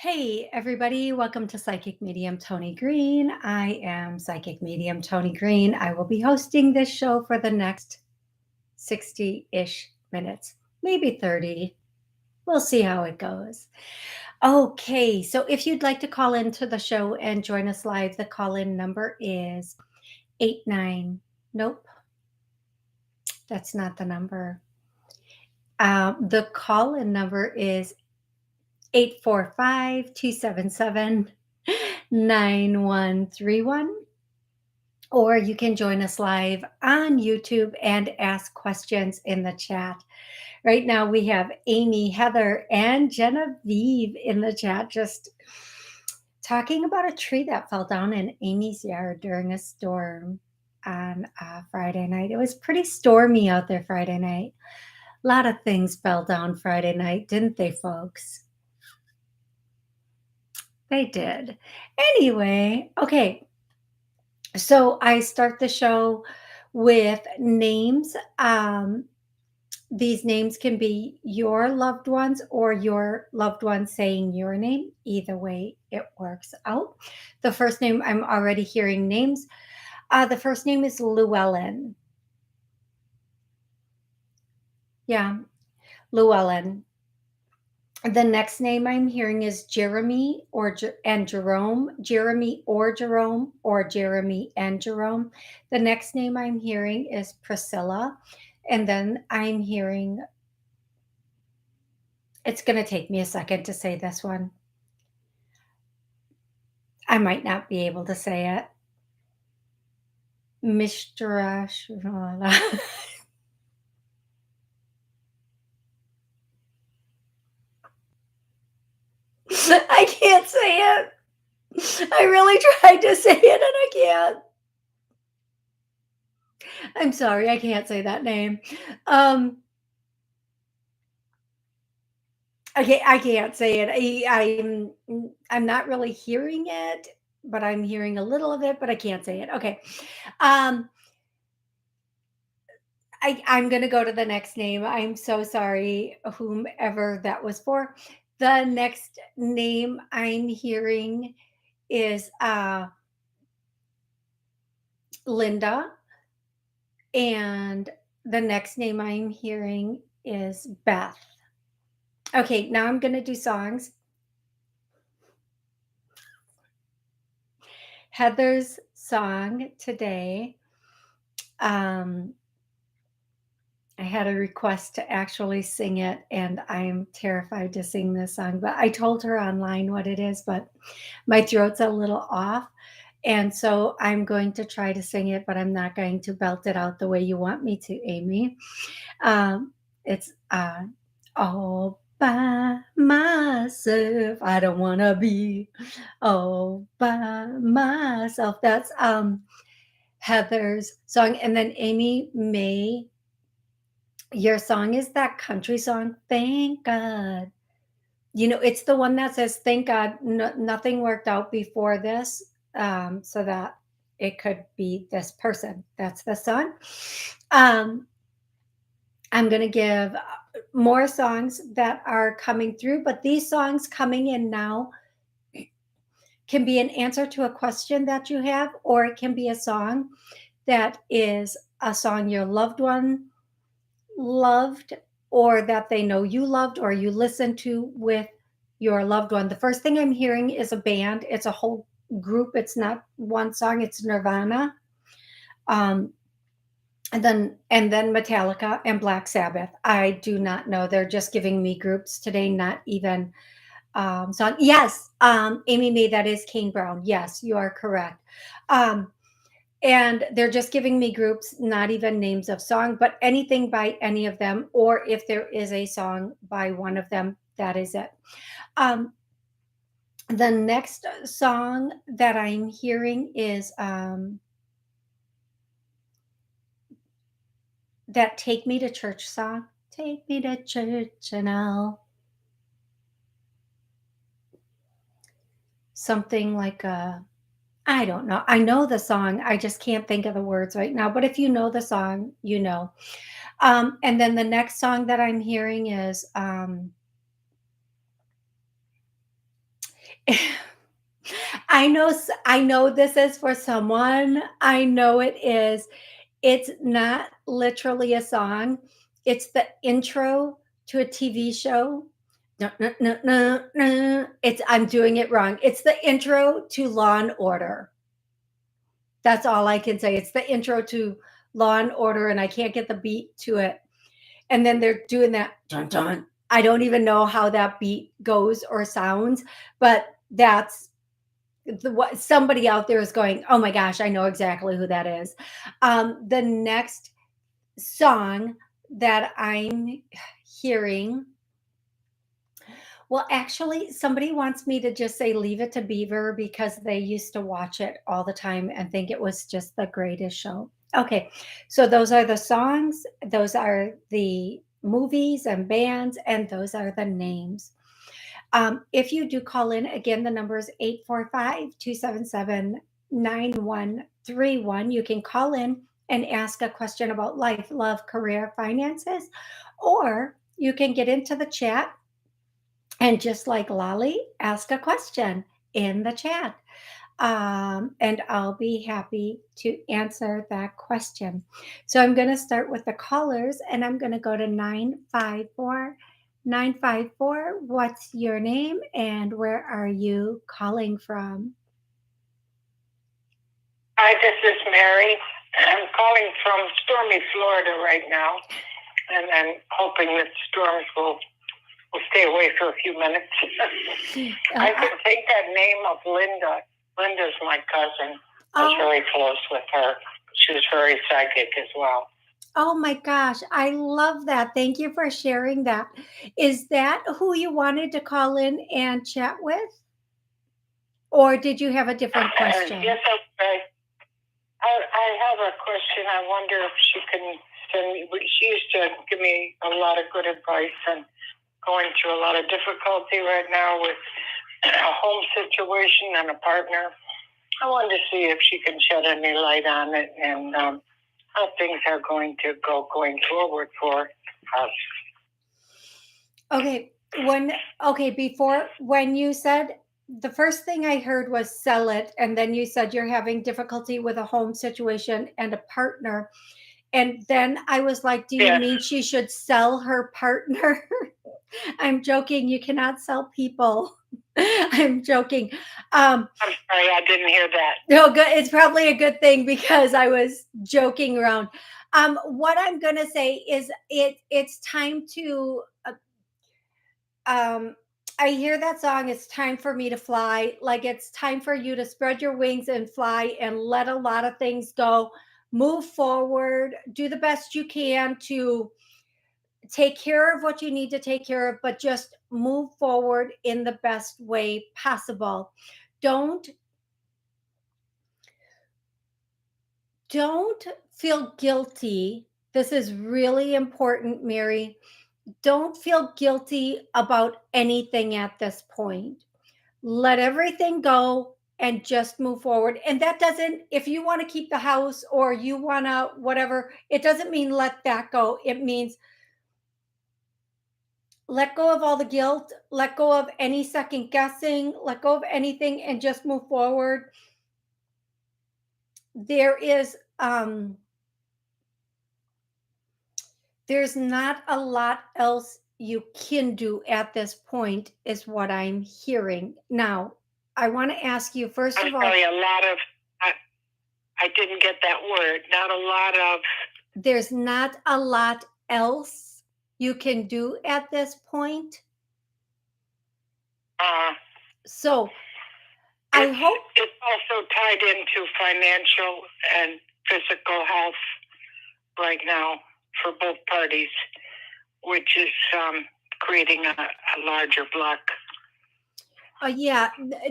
Hey, everybody, welcome to Psychic Medium Toni Greene. I am Psychic Medium Toni Greene. I will be hosting this show for the next 60 ish minutes, maybe 30. We'll see how it goes. Okay, so if you'd like to call into the show and join us live, the call in number is 89. Nope, that's not the number. The call in number is 845-277-9131. Or you can join us live on YouTube and ask questions in the chat. Right now, we have Amy, Heather, and Genevieve in the chat just talking about a tree that fell down in Amy's yard during a storm on Friday night. It was pretty stormy out there Friday night. A lot of things fell down Friday night, didn't they, folks? They did. Anyway, okay. So I start the show with names. These names can be your loved ones or your loved one saying your name. Either way, it works out. The first name, I'm already hearing names. The first name is Llewellyn. Yeah, Llewellyn. The next name I'm hearing is Jeremy and Jerome, Jeremy or Jeremy and Jerome. The next name I'm hearing is Priscilla. And then I'm hearing, it's going to take me a second to say this one. I might not be able to say it. Mr. I can't say it. I really tried to say it and I can't. I'm sorry, I can't say that name. I can't say it. I'm not really hearing it, but I'm hearing a little of it, but I can't say it. Okay. Um, I'm gonna go to the next name. I'm so sorry, whomever that was for. The next name I'm hearing is Linda, and the next name I'm hearing is Beth. Okay, now I'm gonna do songs. Heather's song today. I had a request to actually sing it, and I'm terrified to sing this song. But I told her online what it is, but my throat's a little off. And so I'm going to try to sing it, but I'm not going to belt it out the way you want me to, Amy. It's all by myself. I don't want to be all by myself. That's Heather's song. And then Amy May, your song is that country song, Thank God. It's the one that says, Thank God nothing worked out before this, so that it could be this person. That's the song. I'm going to give more songs that are coming through, but these songs coming in now can be an answer to a question that you have, or it can be a song that is a song your loved one loved, or that they know you loved, or you listened to with your loved one. The first thing I'm hearing is a band. It's a whole group. It's not one song. It's Nirvana, and then Metallica and Black Sabbath. I do not know. They're just giving me groups today, not even song. Yes, Amy May, that is Kane Brown. Yes, you are correct. And they're just giving me groups, not even names of song, but anything by any of them, or if there is a song by one of them, that is it. The next song that I'm hearing is that Take Me to Church song. Take me to church and I'll. Something like I don't know. I know the song. I just can't think of the words right now. But if you know the song, you know. And then the next song that I'm hearing is I know this is for someone. I know it is. It's not literally a song. It's the intro to a TV show. No, no, no, no, no. It's I'm doing it wrong. It's the intro to Law and Order. That's all I can say. It's the intro to Law and Order, and I can't get the beat to it. And then they're doing that dun dun. I don't even know how that beat goes or sounds, but that's what somebody out there is going, oh my gosh, I know exactly who that is. The next song that I'm hearing, well, actually, somebody wants me to just say Leave It to Beaver because they used to watch it all the time and think it was just the greatest show. Okay, so those are the songs, those are the movies and bands, and those are the names. If you do call in, again, the number is 845-277-9131. You can call in and ask a question about life, love, career, finances, or you can get into the chat and just like Lolly, ask a question in the chat. And I'll be happy to answer that question. So I'm going to start with the callers and I'm going to go to 954. 954, what's your name and where are you calling from? Hi, this is Mary. I'm calling from stormy Florida right now, and I'm hoping that storms will stay away for a few minutes. I could take that name of Linda. Linda's my cousin. I was very close with her. She was very psychic as well. Oh my gosh, I love that. Thank you for sharing that. Is that who you wanted to call in and chat with? Or did you have a different question? Yes, okay. I have a question. I wonder if she can send me. She used to give me a lot of good advice and going through a lot of difficulty right now with a home situation and a partner. I wanted to see if she can shed any light on it and how things are going to go going forward for us. Okay, before when you said the first thing I heard was sell it, and then you said you're having difficulty with a home situation and a partner. And then I was like, do you mean she should sell her partner? I'm joking. You cannot sell people. I'm joking. I'm sorry, I didn't hear that. No, good. It's probably a good thing because I was joking around. What I'm going to say is it's time to I hear that song, It's Time for Me to Fly. Like it's time for you to spread your wings and fly and let a lot of things go. Move forward, do the best you can to take care of what you need to take care of, but just move forward in the best way possible. Don't feel guilty. This is really important, Mary. Don't feel guilty about anything at this point. Let everything go and just move forward. And that doesn't, if you want to keep the house or you want to whatever, it doesn't mean let that go. It means let go of all the guilt, let go of any second guessing, let go of anything and just move forward. There's not a lot else you can do at this point, is what I'm hearing. Now, I want to ask you first of all. Sorry, a lot of, I didn't get that word. Not a lot of. There's not a lot else you can do at this point. So I hope it's also tied into financial and physical health right now for both parties, which is creating a larger block. Yeah,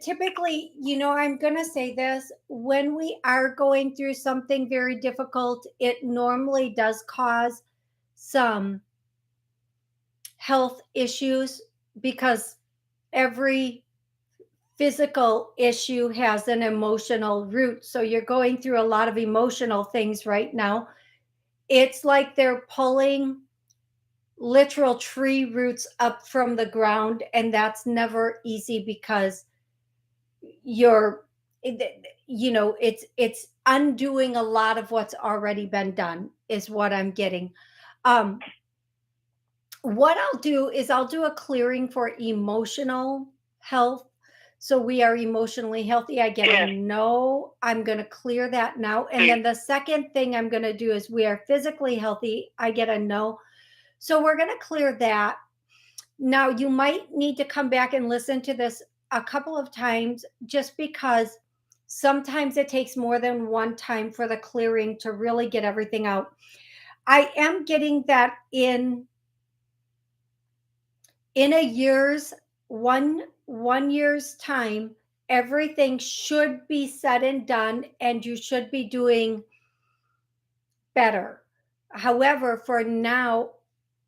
typically, I'm going to say this, when we are going through something very difficult, it normally does cause some health issues because every physical issue has an emotional root. So you're going through a lot of emotional things right now. It's like they're pulling literal tree roots up from the ground, and that's never easy because you're it's undoing a lot of what's already been done is what I'm getting. um what I'll do is I'll do a clearing for emotional health, so we are emotionally healthy. I get a no. I'm going to clear that now. And then the second thing I'm going to do is we are physically healthy. I get a no. So we're going to clear that. Now, you might need to come back and listen to this a couple of times, just because sometimes it takes more than one time for the clearing to really get everything out. I am getting that in a year's one year's time, everything should be said and done, and you should be doing better. However, for now,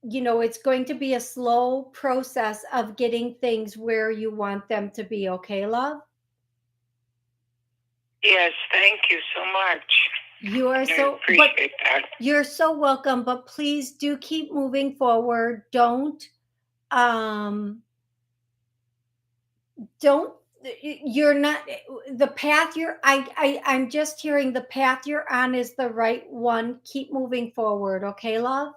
it's going to be a slow process of getting things where you want them to be. Okay, love? Yes, thank you so much. You are I appreciate that. You're so welcome, but please do keep moving forward. Um don't you're not the path I'm just hearing the path you're on is the right one. Keep moving forward. Okay, love?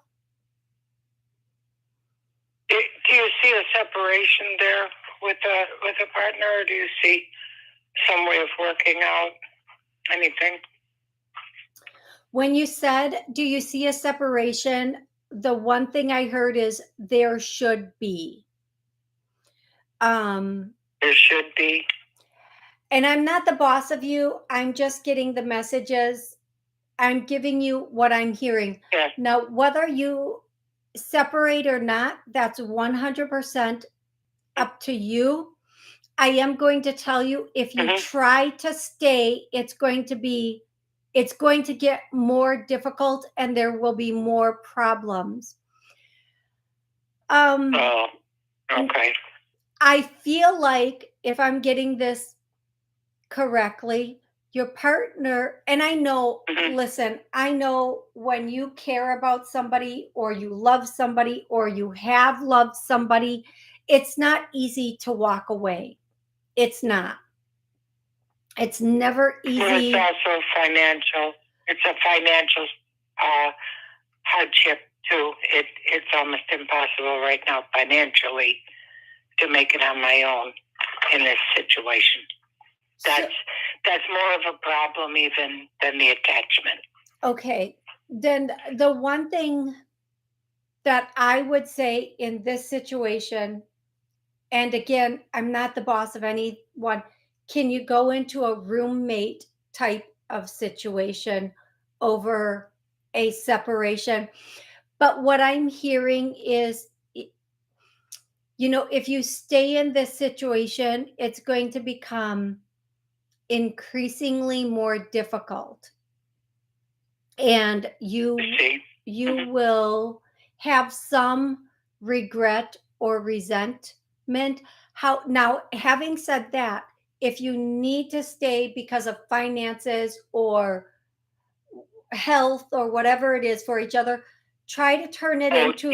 Do you see a separation there with a partner, or do you see some way of working out anything? When you said, do you see a separation, the one thing I heard is there should be. There should be. And I'm not the boss of you. I'm just getting the messages. I'm giving you what I'm hearing. Yes. Now, whether you separate or not, that's 100% up to you. I am going to tell you, if you try to stay, it's going to get more difficult, and there will be more problems. Oh, okay. I feel like, if I'm getting this correctly, your partner, and I know, listen, I know when you care about somebody, or you love somebody, or you have loved somebody, it's not easy to walk away. It's not. It's never easy. Well, it's also financial. It's a financial hardship too. It's almost impossible right now financially to make it on my own in this situation. That's more of a problem even than the attachment. Okay. Then the one thing that I would say in this situation, and again, I'm not the boss of anyone, can you go into a roommate type of situation over a separation? But what I'm hearing is, if you stay in this situation, it's going to become increasingly more difficult. And you will have some regret or resentment. Now, having said that, if you need to stay because of finances or health or whatever it is for each other, try to turn it into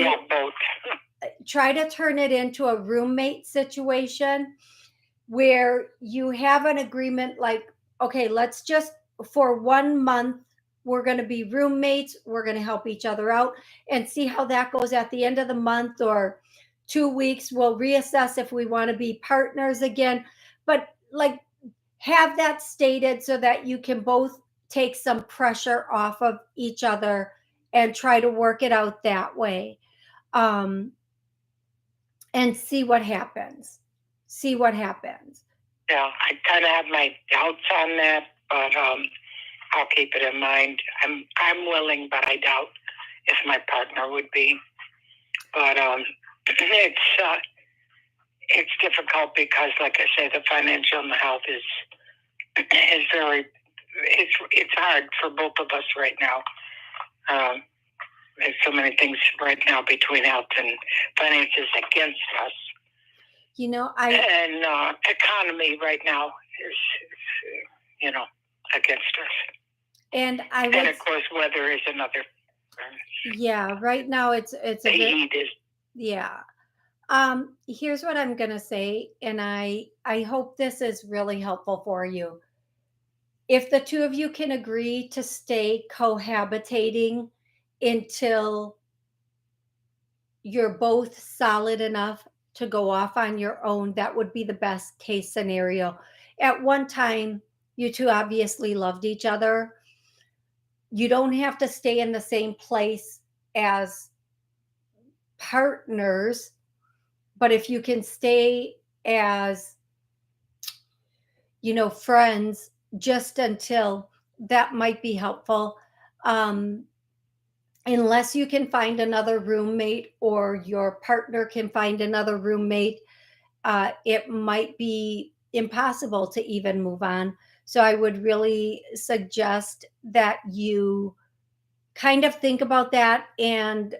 a roommate situation where you have an agreement, like, okay, let's just, for 1 month, we're going to be roommates, we're going to help each other out, and see how that goes. At the end of the month or 2 weeks, we'll reassess if we want to be partners again. But, like, have that stated so that you can both take some pressure off of each other and try to work it out that way. And see what happens. Yeah, I kind of have my doubts on that, but I'll keep it in mind. I'm willing, but I doubt if my partner would be. But it's difficult because, like I say, the financial and the health is very. It's hard for both of us right now. There's so many things right now between health and finances against us. And economy right now is against us. And of course, weather is another. Yeah, right now it's the heat is. Yeah. Here's what I'm going to say, and I hope this is really helpful for you. If the two of you can agree to stay cohabitating until you're both solid enough to go off on your own, that would be the best case scenario. At one time, you two obviously loved each other. You don't have to stay in the same place as partners, but if you can stay as, friends just until, that might be helpful. Um, Unless you can find another roommate or your partner can find another roommate, it might be impossible to even move on. So I would really suggest that you kind of think about that and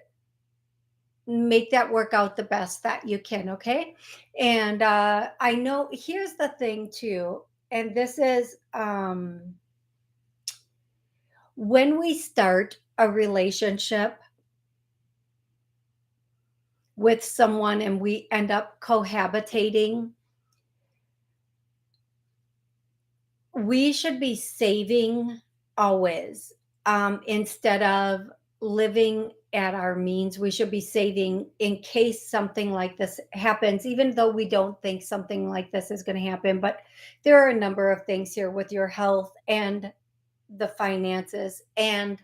make that work out the best that you can. Okay. And I know, here's the thing too, and this is, when we start a relationship with someone and we end up cohabitating, we should be saving always, instead of living at our means. We should be saving in case something like this happens, even though we don't think something like this is going to happen. But there are a number of things here with your health and the finances, and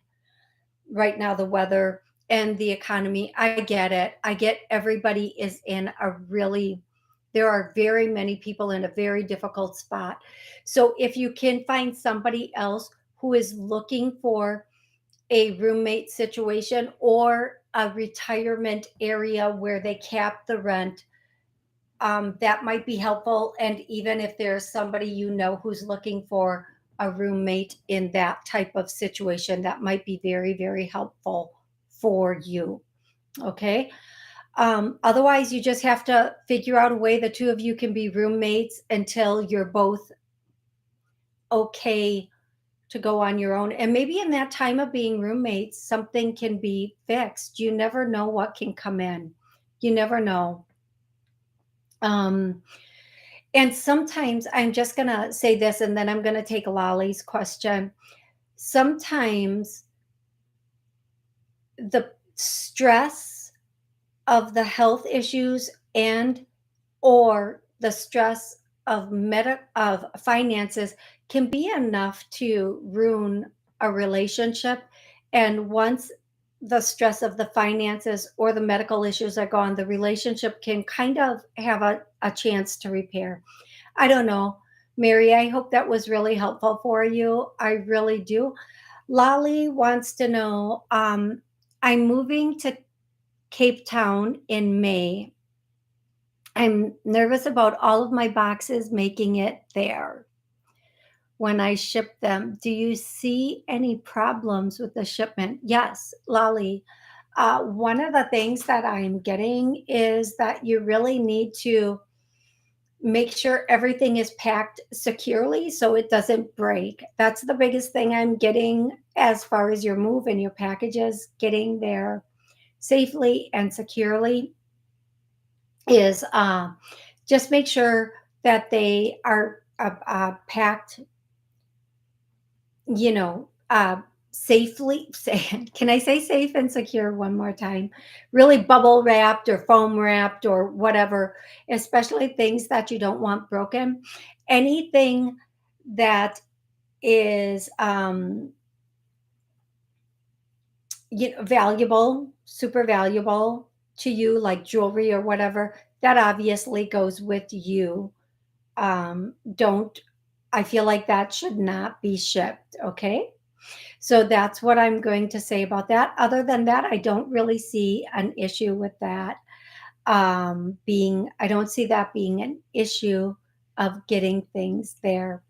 right now the weather and the economy. I get it. I get everybody is in a really, there are very many people in a very difficult spot. So if you can find somebody else who is looking for a roommate situation or a retirement area where they cap the rent, that might be helpful. And even if there's somebody who's looking for a roommate in that type of situation, that might be very, very helpful for you. Okay. Otherwise, you just have to figure out a way the two of you can be roommates until you're both okay to go on your own. And maybe in that time of being roommates, something can be fixed. You never know what can come in. You never know. Um, And sometimes, I'm just going to say this and then I'm going to take Lolly's question. Sometimes the stress of the health issues and or the stress of of finances can be enough to ruin a relationship. And once the stress of the finances or the medical issues are gone, the relationship can kind of have a chance to repair. I don't know. Mary, I hope that was really helpful for you. I really do. Lolly wants to know, I'm moving to Cape Town in May. I'm nervous about all of my boxes making it there when I ship them. Do you see any problems with the shipment? Yes, Lolly. One of the things that I'm getting is that you really need to make sure everything is packed securely so it doesn't break. That's the biggest thing I'm getting as far as your move and your packages getting there safely and securely is, just make sure that they are packed, you know, safely. Can I say safe and secure one more time? Really bubble wrapped or foam wrapped or whatever, especially things that you don't want broken. Anything that is, valuable, super valuable to you, like jewelry or whatever, that obviously goes with you. Don't, I feel like that should not be shipped. Okay. So that's what I'm going to say about that. Other than that, I don't really see an issue with that. I don't see that being an issue of getting things there.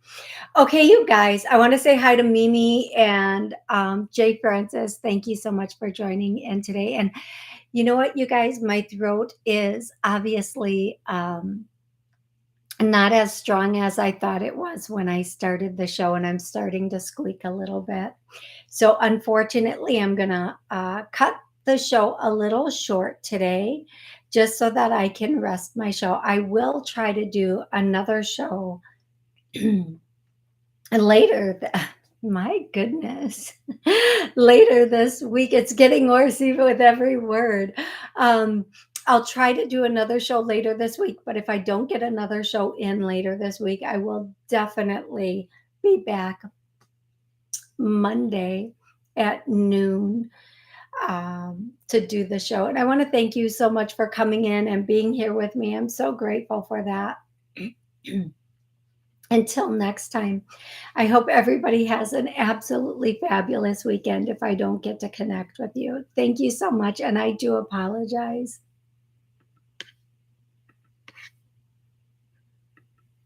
Okay, you guys, I want to say hi to Mimi and Jay Francis. Thank you so much for joining in today. And you know what, you guys, my throat is obviously, not as strong as I thought it was when I started the show, and I'm starting to squeak a little bit. So, unfortunately, I'm going to cut the show a little short today just so that I can rest my show. I will try to do another show later. My goodness. Later this week. It's getting worse even with every word. Um, I'll try to do another show later this week, but if I don't get another show in later this week, I will definitely be back Monday at noon to do the show. And I want to thank you so much for coming in and being here with me. I'm so grateful for that. Until next time, I hope everybody has an absolutely fabulous weekend if I don't get to connect with you. Thank you so much. And I do apologize.